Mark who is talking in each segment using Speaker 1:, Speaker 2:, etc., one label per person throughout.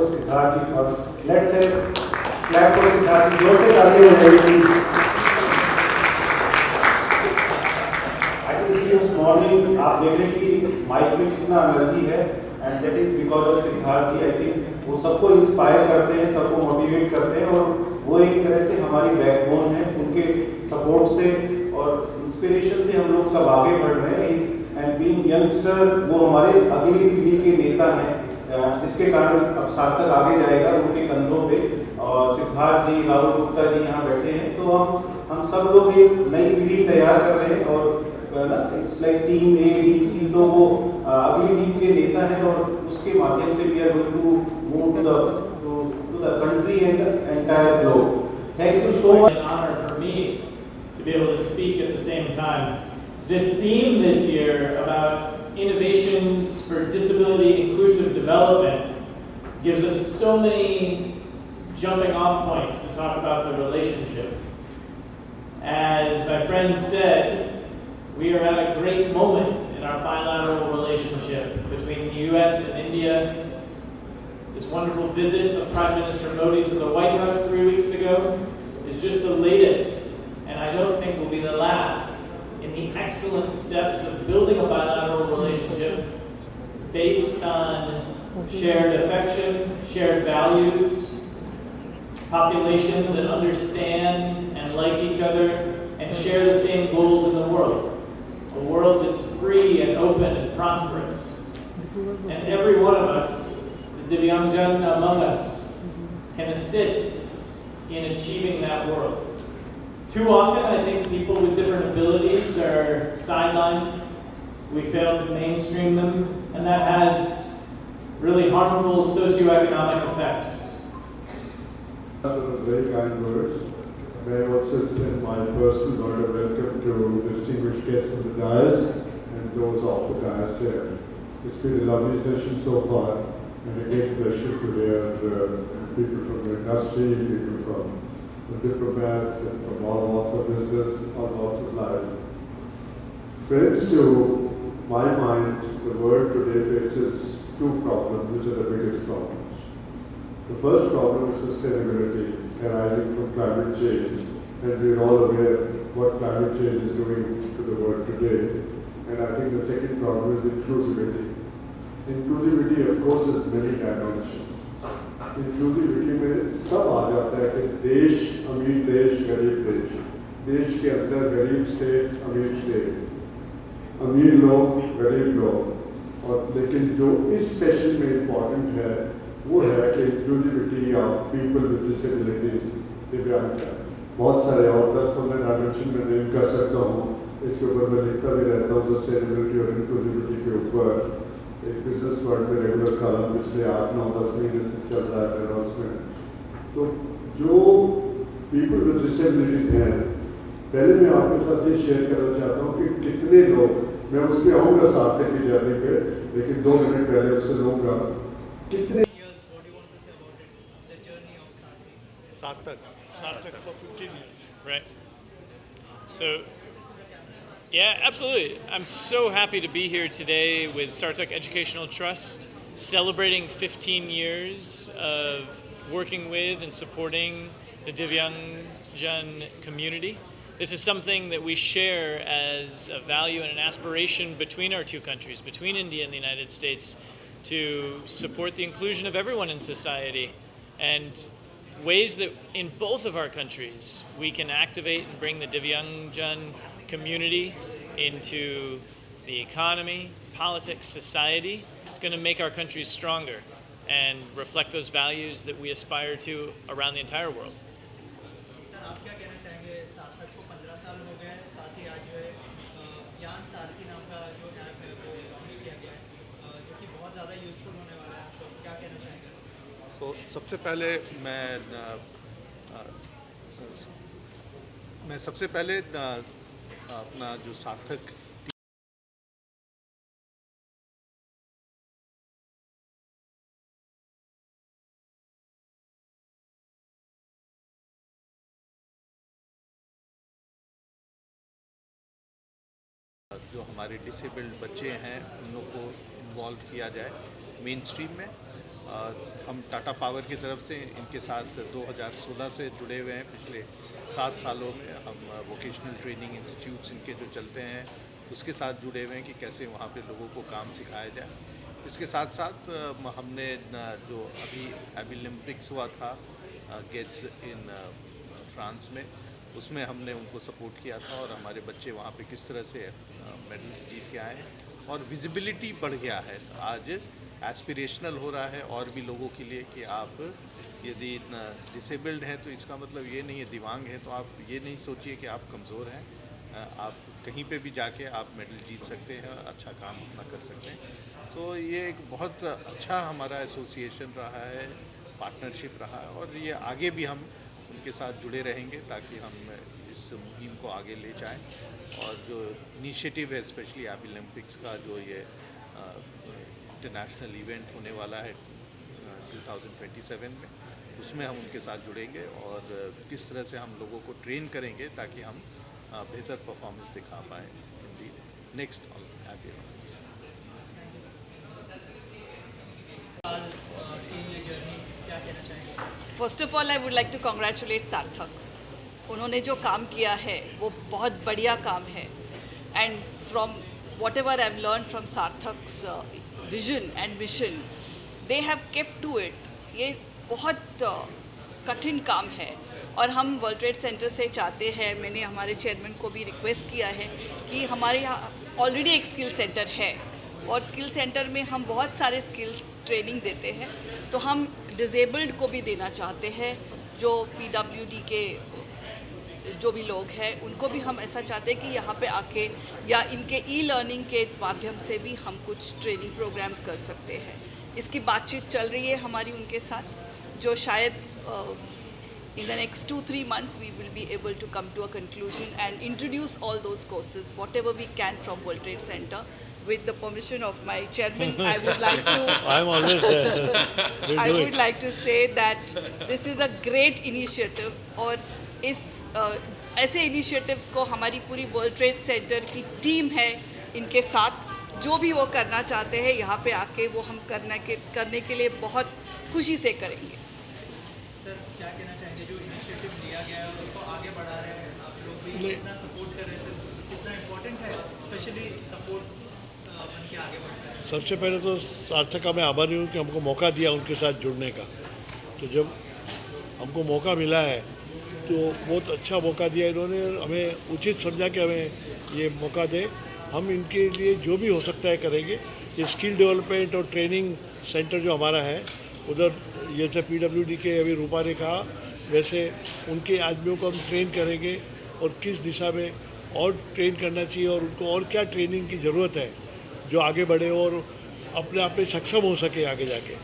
Speaker 1: Siddharth ji first. Let's say clap for Siddharth ji, जोर से तालियां हो जाएगी please. I can see this morning, आप देख रहे हैं कि माइक में कितना एनर्जी है, and that is because of Siddharth ji. I think वो सबको इंस्पायर करते हैं, सबको मोटिवेट करते हैं, और वो एक तरह से हमारी बैकबोन है। उनके सपोर्ट से और इंस्पिरेशन से हम लोग सब आगे बढ़ रहे हैं। एंड बीइंग यंगस्टर, वो हमारे अगली पीढ़ी के नेता हैं, जिसके कारण अब सार्थक आगे जाएगा उनके कंधों पे। और सिद्धार्थ जी, राहुल गुप्ता जी यहाँ बैठे हैं, तो हम सब लोग एक नई पीढ़ी तैयार कर रहे हैं। और it's like team A B C, तो वो अगली टीम के नेता हैं, और उसके माध्यम से we are going to move to the country and the entire globe. Thank you so much.
Speaker 2: An honor for me to be able to speak at the same time. This theme this year about innovations for disability inclusive development gives us so many jumping off points to talk about the relationship. As my friend said, we are at a great moment in our bilateral relationship between the US and India. This wonderful visit of Prime Minister Modi to the White House 3 weeks ago is just the latest, and I don't think will be the last, in the excellent steps of building a bilateral relationship based on shared affection, shared values, populations that understand and like each other and share the same goals in the world. A world that's free and open and prosperous. And every one of us, the Divyangjan among us, can assist in achieving that world. Too often, I think people with different abilities are sidelined. We fail to mainstream them, and that has really harmful socioeconomic effects.
Speaker 3: Those very kind words. May I also extend my personal word of welcome to distinguished guests on the dais and those off the dais here. It's been a lovely session so far, and again pleasure to hear people from the industry, people from the diplomats, and from all walks of business, all walks of life. Friends, to my mind, the world today faces two problems, which are the biggest problems. The first problem is sustainability arising from climate change, and we are all aware what climate change is doing to the world today. And I think the second problem is inclusivity. Inclusivity, of course, has many dimensions. Inclusivity में सब आ जाता है कि देश, अमीर देश, गरीब देश, देश के अंदर गरीब स्टेट, अमीर स्टेट, अमीर लोग, गरीब लोग। और लेकिन जो इस सेशन में इम्पॉर्टेंट है वो है कि inclusivity of people with disabilities, दिव्यांगजन। बहुत सारे और 10-15 डायमेंशन में नेम कर सकता हूँ, इसके ऊपर मैं लिखता भी रहता हूँ, सस्टेनेबिलिटी और इंक्लूसिविटी के ऊपर। एक बिजनेस वर्ल्ड में रेगुलर कॉलम पिछले 8-9-10 महीने से चल रहा है मेरा उसमें। तो जो पीपल विद डिसेबिलिटीज हैं, पहले मैं आपके साथ ये शेयर करना चाहता हूँ कि कितने लोग, मैं उस पर आऊँगा सार्थक की जर्नी पे, लेकिन 2 मिनट पहले उससे लूँगा, कितने
Speaker 4: Sarthak for 15 years. Right. So, yeah, absolutely. I'm so happy to be here today with Sarthak Educational Trust, celebrating 15 years of working with and supporting the Divyangjan community. This is something that we share as a value and an aspiration between our two countries, between India and the United States, to support the inclusion of everyone in society, and ways that in both of our countries we can activate and bring the Divyangjan community into the economy, politics, society. It's going to make our countries stronger and reflect those values that we aspire to around the entire world.
Speaker 5: Sir, आप क्या कहना चाहेंगे? सार्थक को 15 साल हो गए, साथ ही आज जो है ज्ञान सारथी नाम का जो ऐप है वो लॉन्च किया गया है, जो कि बहुत ज़्यादा यूज़फुल होने वाला है। तो क्या कहना चाहेंगे?
Speaker 6: सबसे पहले मैं सबसे पहले अपना जो सार्थक जो हमारे डिसेबल्ड बच्चे हैं उन लोग को इन्वॉल्व किया जाए मेन स्ट्रीम में, हम टाटा पावर की तरफ से इनके साथ 2016 से जुड़े हुए हैं। पिछले 7 सालों में हम वोकेशनल ट्रेनिंग इंस्टीट्यूट्स इनके जो चलते हैं उसके साथ जुड़े हुए हैं कि कैसे वहाँ पे लोगों को काम सिखाया जाए। इसके साथ साथ हमने जो अभी ओलंपिक्स हुआ था गेट्स इन फ्रांस में, उसमें हमने उनको सपोर्ट किया था और हमारे बच्चे वहाँ पे किस तरह से मेडल्स जीत के आए हैं और विजिबिलिटी बढ़ गया है। आज एस्पिरेशनल हो रहा है और भी लोगों के लिए कि आप यदि डिसेबल्ड हैं तो इसका मतलब ये नहीं है, दिव्यांग हैं तो आप ये नहीं सोचिए कि आप कमज़ोर हैं। आप कहीं पे भी जाके आप मेडल जीत सकते हैं, अच्छा काम अपना कर सकते हैं। तो ये एक बहुत अच्छा हमारा एसोसिएशन रहा है, पार्टनरशिप रहा है और ये आगे भी हम उनके साथ जुड़े रहेंगे ताकि हम इस मुहिम को आगे ले जाएं। और जो इनिशिएटिव है स्पेशली ओलंपिक्स का जो ये इंटरनेशनल इवेंट होने वाला है 2027 में, उसमें हम उनके साथ जुड़ेंगे और किस तरह से हम लोगों को ट्रेन करेंगे ताकि हम बेहतर परफॉर्मेंस दिखा पाएँ इन दी नेक्स्ट ओलंपिक्स।
Speaker 5: की ये जर्नी क्या कहना चाहेंगे?
Speaker 7: First of all I would like to congratulate Sarthak. उन्होंने जो काम किया है वो बहुत बढ़िया काम है and from whatever I have learn from Sarthak's vision and mission they have kept to it. ये बहुत कठिन काम है और हम वर्ल्ड ट्रेड सेंटर से चाहते हैं, मैंने हमारे चेयरमैन को भी रिक्वेस्ट किया है कि हमारे यहाँ ऑलरेडी एक स्किल सेंटर है और स्किल सेंटर में हम बहुत सारे स्किल्स ट्रेनिंग देते हैं, तो हम डिसेबल्ड को भी देना चाहते हैं। जो PWD के जो भी लोग हैं उनको भी हम ऐसा चाहते हैं कि यहाँ पे आके या इनके ई-लर्निंग के माध्यम से भी हम कुछ ट्रेनिंग प्रोग्राम्स कर सकते हैं। इसकी बातचीत चल रही है हमारी उनके साथ, जो शायद in the next 2-3 months we will be able to come to a conclusion and introduce all those courses whatever we can from World Trade Center. With the permission of my chairman, I would like to
Speaker 8: I'm always there.
Speaker 7: I would like to say that this is a great initiative और इस ऐसे initiatives को हमारी पूरी World Trade Center की team है इनके साथ, जो भी वो करना चाहते हैं यहाँ पे आके वो हम करने के लिए बहुत खुशी से करेंगे।
Speaker 5: सर क्या कहना चाहेंगे जो इनिशिएटिव लिया गया है और उसको आगे बढ़ा रहे हैं, आप लोग भी कितना सपोर्ट कर रहे हैं सर, कितना इम्पोर्टेंट है स्पेशली सपोर्ट बन के आगे बढ़ना है?
Speaker 8: सबसे पहले तो सार्थक का मैं आभारी हूँ कि हमको मौका दिया उनके साथ जुड़ने का। तो जब हमको मौका मिला है तो बहुत अच्छा मौका दिया इन्होंने, हमें उचित समझा कि हमें ये मौका दे, हम इनके लिए जो भी हो सकता है करेंगे। ये स्किल डेवलपमेंट और ट्रेनिंग सेंटर जो हमारा है उधर, जैसे PWD के अभी रूपा ने कहा वैसे उनके आदमियों को हम ट्रेन करेंगे और किस दिशा में और ट्रेन करना चाहिए और उनको और क्या ट्रेनिंग की ज़रूरत है जो आगे बढ़े और अपने आप में सक्षम हो सके आगे जाके।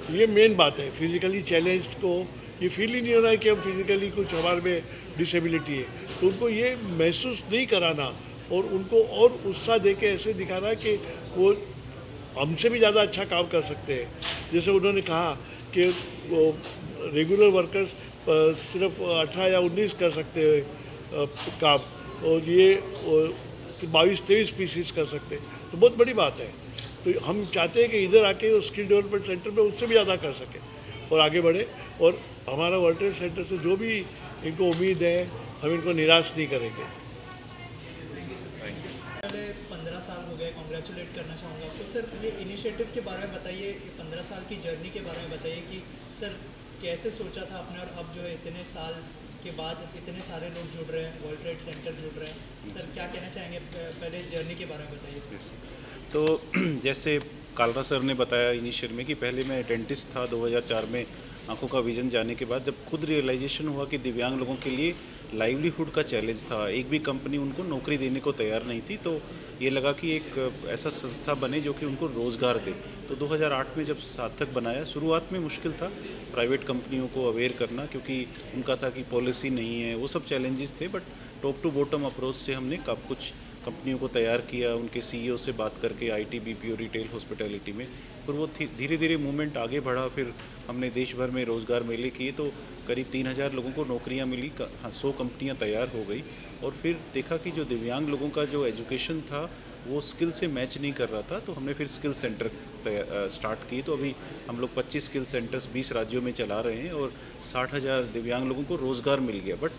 Speaker 8: तो ये मेन बात है। फिज़िकली चैलेंज को ये फील ही नहीं हो रहा है कि हम फिज़िकली कुछ हमारे में डिसेबिलिटी है, तो उनको ये महसूस नहीं कराना और उनको और उत्साह दे के ऐसे दिखाना है कि वो हमसे भी ज़्यादा अच्छा काम कर सकते हैं। जैसे उन्होंने कहा कि वो रेगुलर वर्कर्स सिर्फ 18 या 19 कर सकते हैं काम और ये 22-23 पीसीस कर सकते हैं, तो बहुत बड़ी बात है। तो हम चाहते हैं कि इधर आके स्किल डेवलपमेंट सेंटर में उससे भी ज़्यादा कर सकें और आगे बढ़े। और हमारा वर्ल्ड ट्रेड सेंटर से जो भी इनको उम्मीद है हम इनको निराश नहीं करेंगे।
Speaker 5: पहले 15 साल हो गए, कॉन्ग्रेचुलेट करना चाहूँगा आपको। सर ये इनिशिएटिव के बारे में बताइए, 15 साल की जर्नी के बारे में बताइए कि सर कैसे सोचा था आपने और अब जो है इतने साल के बाद इतने सारे लोग जुड़ रहे हैं, वर्ल्ड ट्रेड सेंटर जुड़ रहे हैं। सर क्या कहना चाहेंगे, पहले इस जर्नी के बारे में बताइए सर।
Speaker 9: तो जैसे कालरा सर ने बताया इनिशियल में कि पहले मैं डेंटिस्ट था 2004 में, आंखों का विजन जाने के बाद जब खुद रियलाइजेशन हुआ कि दिव्यांग लोगों के लिए लाइवलीहुड का चैलेंज था, एक भी कंपनी उनको नौकरी देने को तैयार नहीं थी, तो ये लगा कि एक ऐसा संस्था बने जो कि उनको रोज़गार दे। तो 2008 में जब सार्थक बनाया, शुरुआत में मुश्किल था प्राइवेट कंपनियों को अवेयर करना, क्योंकि उनका था कि पॉलिसी नहीं है, वो सब चैलेंजेस थे, but top to bottom approach से हमने काफ़ी कुछ कंपनियों को तैयार किया, उनके सीईओ से बात करके आईटी, बीपीओ, रिटेल, हॉस्पिटैलिटी में। फिर वो धीरे धीरे मूवमेंट आगे बढ़ा। फिर हमने देश भर में रोज़गार मेले किए तो करीब 3000 लोगों को नौकरियां मिली, 100 कंपनियां तैयार हो गई। और फिर देखा कि जो दिव्यांग लोगों का जो एजुकेशन था वो स्किल से मैच नहीं कर रहा था, तो हमने फिर स्किल सेंटर स्टार्ट किए। तो अभी हम लोग 25 स्किल सेंटर्स 20 राज्यों में चला रहे हैं और 60,000 दिव्यांग लोगों को रोज़गार मिल गया। बट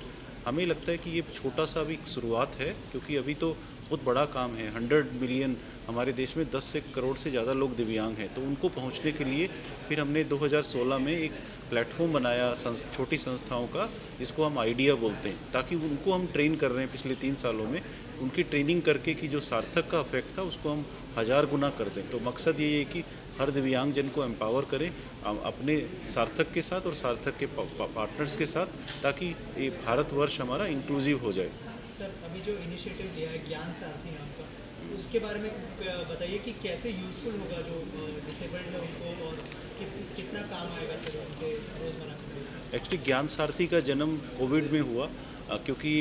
Speaker 9: हमें लगता है कि ये छोटा सा भी शुरुआत है, क्योंकि अभी तो बहुत बड़ा काम है। 100 मिलियन हमारे देश में 10 करोड़ से ज़्यादा लोग दिव्यांग हैं, तो उनको पहुंचने के लिए फिर हमने 2016 में एक प्लेटफॉर्म बनाया छोटी संस्थाओं का, जिसको हम आइडिया बोलते हैं, ताकि उनको हम ट्रेन कर रहे हैं पिछले 3 सालों में। उनकी ट्रेनिंग करके कि जो सार्थक का इफेक्ट था उसको हम 1000 गुना कर दें। तो मकसद ये है कि हर दिव्यांग जन को एम्पावर करें अपने सार्थक के साथ और सार्थक के पार्टनर्स के साथ, ताकि ये भारतवर्ष हमारा इंक्लूसिव हो जाए।
Speaker 5: सर अभी जो इनिशिएटिव लिया है ज्ञान सारथी नाम का, उसके बारे में बताइए कि कैसे यूज़फुल होगा जो डिसेबल्ड है उनको, और कितना काम आएगा सर उनके रोज़मर्रा के।
Speaker 9: एक्चुअली ज्ञान सारथी का जन्म कोविड में हुआ, क्योंकि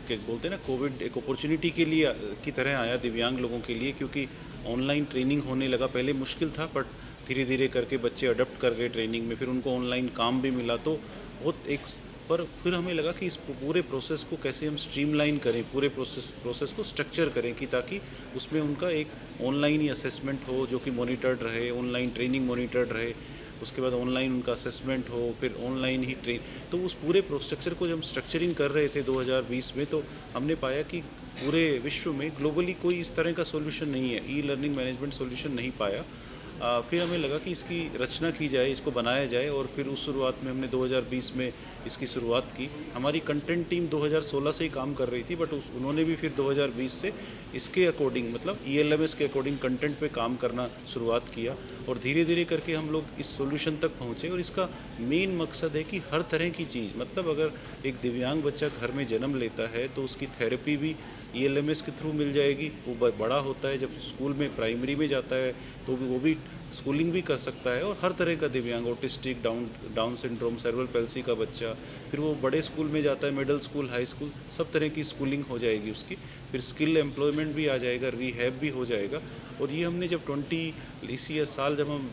Speaker 9: बोलते हैं ना, कोविड एक अपॉर्चुनिटी के लिए की तरह आया दिव्यांग लोगों के लिए, क्योंकि ऑनलाइन ट्रेनिंग होने लगा। पहले मुश्किल था, बट धीरे धीरे करके बच्चे अडॉप्ट कर गए ट्रेनिंग में, फिर उनको ऑनलाइन काम भी मिला। तो बहुत पर फिर हमें लगा कि इस पूरे प्रोसेस को कैसे हम स्ट्रीमलाइन करें, पूरे प्रोसेस को स्ट्रक्चर करें, कि ताकि उसमें उनका एक ऑनलाइन ही असेसमेंट हो जो कि मॉनिटर्ड रहे, ऑनलाइन ट्रेनिंग मॉनिटर्ड रहे, उसके बाद ऑनलाइन उनका असेसमेंट हो, फिर ऑनलाइन ही ट्रेन। तो उस पूरे स्ट्रक्चर को जब हम स्ट्रक्चरिंग कर रहे थे 2020 में, तो हमने पाया कि पूरे विश्व में ग्लोबली कोई इस तरह का सोल्यूशन नहीं है, ई लर्निंग मैनेजमेंट सोल्यूशन नहीं पाया। फिर हमें लगा कि इसकी रचना की जाए, इसको बनाया जाए, और फिर उस शुरुआत में हमने 2020 में इसकी शुरुआत की। हमारी कंटेंट टीम 2016 से ही काम कर रही थी, बट उन्होंने भी फिर 2020 से इसके अकॉर्डिंग, मतलब ELMS के अकॉर्डिंग कंटेंट पे काम करना शुरुआत किया, और धीरे धीरे करके हम लोग इस सॉल्यूशन तक पहुँचे। और इसका मेन मकसद है कि हर तरह की चीज़, मतलब अगर एक दिव्यांग बच्चा घर में जन्म लेता है तो उसकी थेरेपी भी ELMS के थ्रू मिल जाएगी। वो बड़ा होता है, जब स्कूल में प्राइमरी में जाता है तो वो भी स्कूलिंग भी कर सकता है। और हर तरह का दिव्यांग, autistic, down syndrome, cerebral palsy का बच्चा, फिर वो बड़े स्कूल में जाता है, मिडिल स्कूल, हाई स्कूल, सब तरह की स्कूलिंग हो जाएगी उसकी। फिर स्किल एम्प्लॉयमेंट भी आ जाएगा, रिहैब भी हो जाएगा। और ये हमने जब 20 साल जब हम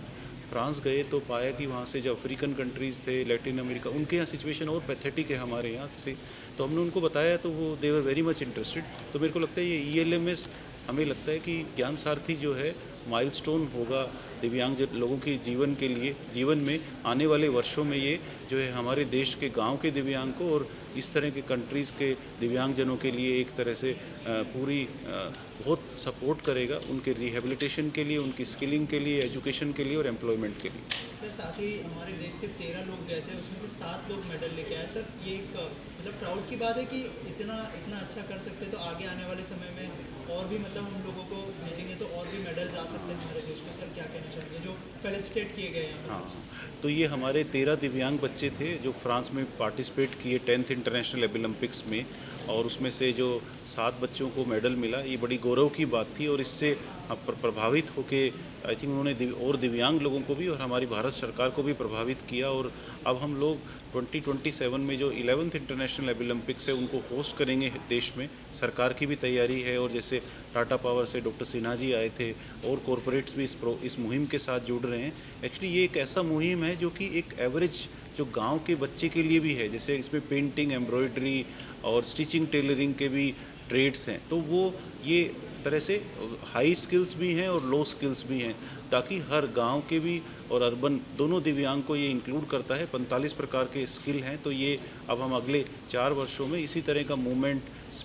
Speaker 9: फ्रांस गए तो पाया कि वहाँ से जो अफ्रीकन कंट्रीज़ थे, लैटिन अमेरिका, उनके यहाँ सिचुएशन और पैथेटिक है हमारे यहाँ से। तो हमने उनको बताया तो वो दे वर वेरी मच इंटरेस्टेड। तो मेरे को लगता है ये ELMS, हमें लगता है कि ज्ञान सारथी जो है माइलस्टोन होगा दिव्यांग लोगों के जीवन के लिए। जीवन में आने वाले वर्षों में ये जो है हमारे देश के गांव के दिव्यांग को और इस तरह के कंट्रीज़ के दिव्यांगजनों के लिए एक तरह से पूरी बहुत सपोर्ट करेगा, उनके रिहेबिलिटेशन के लिए, उनकी स्किलिंग के लिए, एजुकेशन के लिए और एम्प्लॉयमेंट के लिए।
Speaker 5: सर साथ ही हमारे देश से 13 लोग गए थे, उसमें से 7 लोग मेडल लेके आए। सर ये एक मतलब प्राउड की बात है कि इतना अच्छा कर सकते हैं, तो आगे आने वाले समय में और भी मतलब हम लोगों को भेजेंगे तो और भी मेडल्स आ सकते हैं हमारे देश में। सर क्या कहना चाहेंगे जो फेलिसिटेट किए गए हैं?
Speaker 9: हाँ, तो ये हमारे 13 दिव्यांग बच्चे थे जो फ्रांस में पार्टिसिपेट किए 10th इंटरनेशनल ओलंपिक्स में, और उसमें से जो 7 बच्चों को मेडल मिला, ये बड़ी गौरव की बात थी। और इससे प्रभावित होके आई थिंक उन्होंने और दिव्यांग लोगों को भी और हमारी भारत सरकार को भी प्रभावित किया। और अब हम लोग 2027 में जो 11th इंटरनेशनल ओलंपिक्स है उनको होस्ट करेंगे देश में। सरकार की भी तैयारी है, और जैसे टाटा पावर से डॉक्टर सिन्हा जी आए थे, और कॉरपोरेट्स भी इस मुहिम के साथ जुड़ रहे हैं। एक्चुअली ये एक ऐसा मुहिम है जो कि एक एवरेज जो गांव के बच्चे के लिए भी है, जैसे इसमें पेंटिंग, एम्ब्रॉयडरी और स्टिचिंग, टेलरिंग के भी ट्रेड्स हैं। तो वो ये तरह से हाई स्किल्स भी हैं और लो स्किल्स भी हैं, ताकि हर गांव के भी और अर्बन दोनों दिव्यांग को ये इंक्लूड करता है। 45 प्रकार के स्किल हैं। तो ये अब हम अगले 4 वर्षों में इसी तरह का मूवमेंट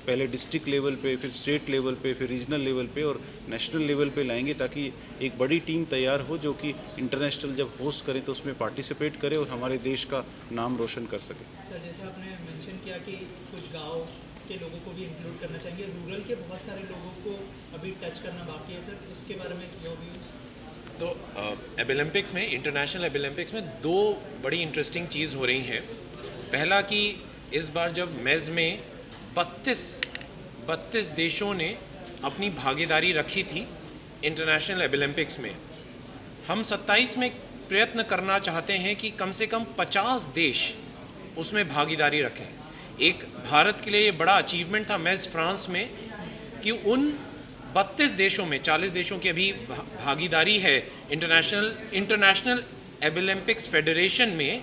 Speaker 9: पहले डिस्ट्रिक्ट लेवल पे, फिर स्टेट लेवल पे, फिर रीजनल लेवल पे और नेशनल लेवल पे लाएंगे, ताकि एक बड़ी टीम तैयार हो जो कि इंटरनेशनल जब होस्ट करें तो उसमें पार्टिसिपेट करे और हमारे देश का नाम रोशन कर सके।
Speaker 5: सर जैसे आपने मेंशन किया कि कुछ गाँव के लोगों को भी इंक्लूड करना चाहिए, रूरल के बहुत सारे लोगों को अभी टच करना बाकी है। सर उसके बारे में क्या व्यूज़?
Speaker 10: तो ओलंपिक्स में, इंटरनेशनल ओलंपिक्स में 2 बड़ी इंटरेस्टिंग चीज़ हो रही हैं। पहला कि इस बार जब मेज़ में 32 देशों ने अपनी भागीदारी रखी थी इंटरनेशनल ओलंपिक्स में, हम 27 में प्रयत्न करना चाहते हैं कि कम से कम 50 देश उसमें भागीदारी रखें। एक भारत के लिए ये बड़ा अचीवमेंट था मेज़ फ्रांस में कि उन 32 देशों में 40 देशों की अभी भागीदारी है इंटरनेशनल ओलंपिक्स फेडरेशन में,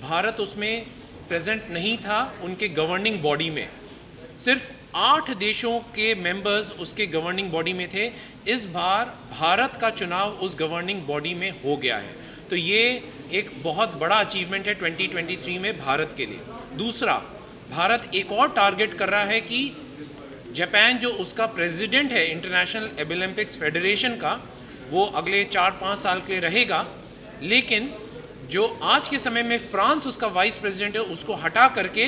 Speaker 10: भारत उसमें प्रेजेंट नहीं था उनके गवर्निंग बॉडी में। सिर्फ 8 देशों के मेंबर्स उसके गवर्निंग बॉडी में थे। इस बार भारत का चुनाव उस गवर्निंग बॉडी में हो गया है, तो ये एक बहुत बड़ा अचीवमेंट है 2023 में भारत के लिए। दूसरा, भारत एक और टारगेट कर रहा है कि जापान जो उसका प्रेसिडेंट है इंटरनेशनल ओलंपिक्स फेडरेशन का, वो अगले 4-5 साल के लिए रहेगा, लेकिन जो आज के समय में फ्रांस उसका वाइस प्रेसिडेंट है उसको हटा करके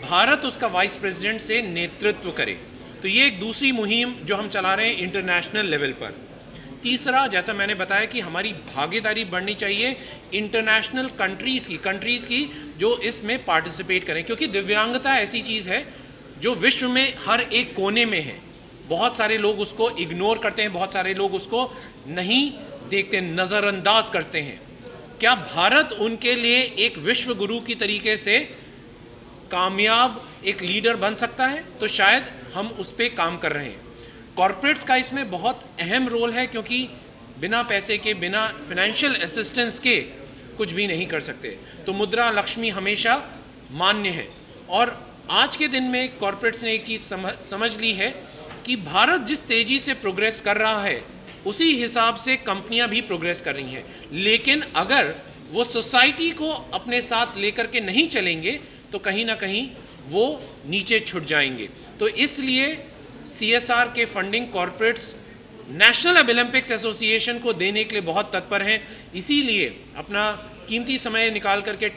Speaker 10: भारत उसका वाइस प्रेसिडेंट से नेतृत्व करे। तो ये एक दूसरी मुहिम जो हम चला रहे हैं इंटरनेशनल लेवल पर। तीसरा, जैसा मैंने बताया कि हमारी भागीदारी बढ़नी चाहिए इंटरनेशनल कंट्रीज़ की जो इसमें पार्टिसिपेट करें, क्योंकि दिव्यांगता ऐसी चीज़ है जो विश्व में हर एक कोने में है। बहुत सारे लोग उसको इग्नोर करते हैं, बहुत सारे लोग उसको नहीं देखते, नज़रअंदाज करते हैं। क्या भारत उनके लिए एक विश्व गुरु की तरीके से कामयाब एक लीडर बन सकता है? तो शायद हम उस पर काम कर रहे हैं। कॉरपोरेट्स का इसमें बहुत अहम रोल है, क्योंकि बिना पैसे के, बिना फाइनेंशियल असिस्टेंस के कुछ भी नहीं कर सकते। तो मुद्रा लक्ष्मी हमेशा मान्य है। और आज के दिन में कॉरपोरेट्स ने एक चीज़ समझ ली है कि भारत जिस तेज़ी से प्रोग्रेस कर रहा है उसी हिसाब से कंपनियां भी प्रोग्रेस कर रही हैं, लेकिन अगर वो सोसाइटी को अपने साथ लेकर के नहीं चलेंगे तो कहीं ना कहीं वो नीचे छूट जाएंगे। तो इसलिए CSR के funding corporates national Olympics association को देने के लिए बहुत तत्पर हैं। इसीलिए अपना कीमती समय निकाल करके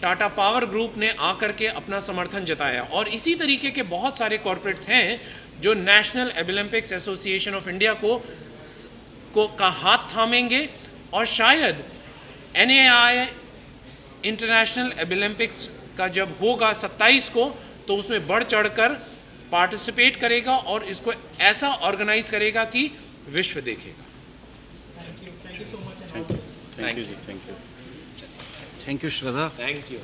Speaker 10: टाटा पावर ग्रुप ने आकर के अपना समर्थन जताया। और इसी तरीके के बहुत सारे कॉरपोरेट्स हैं जो national Olympics association of India का हाथ थामेंगे, और शायद NAI इंटरनेशनल ओलंपिक्स का जब होगा 27 को, तो उसमें बढ़ चढ़कर पार्टिसिपेट करेगा और इसको ऐसा ऑर्गेनाइज करेगा कि विश्व देखेगा।
Speaker 5: Thank you so much.
Speaker 9: Thank you ji, thank you Shraddha.
Speaker 10: Thank you.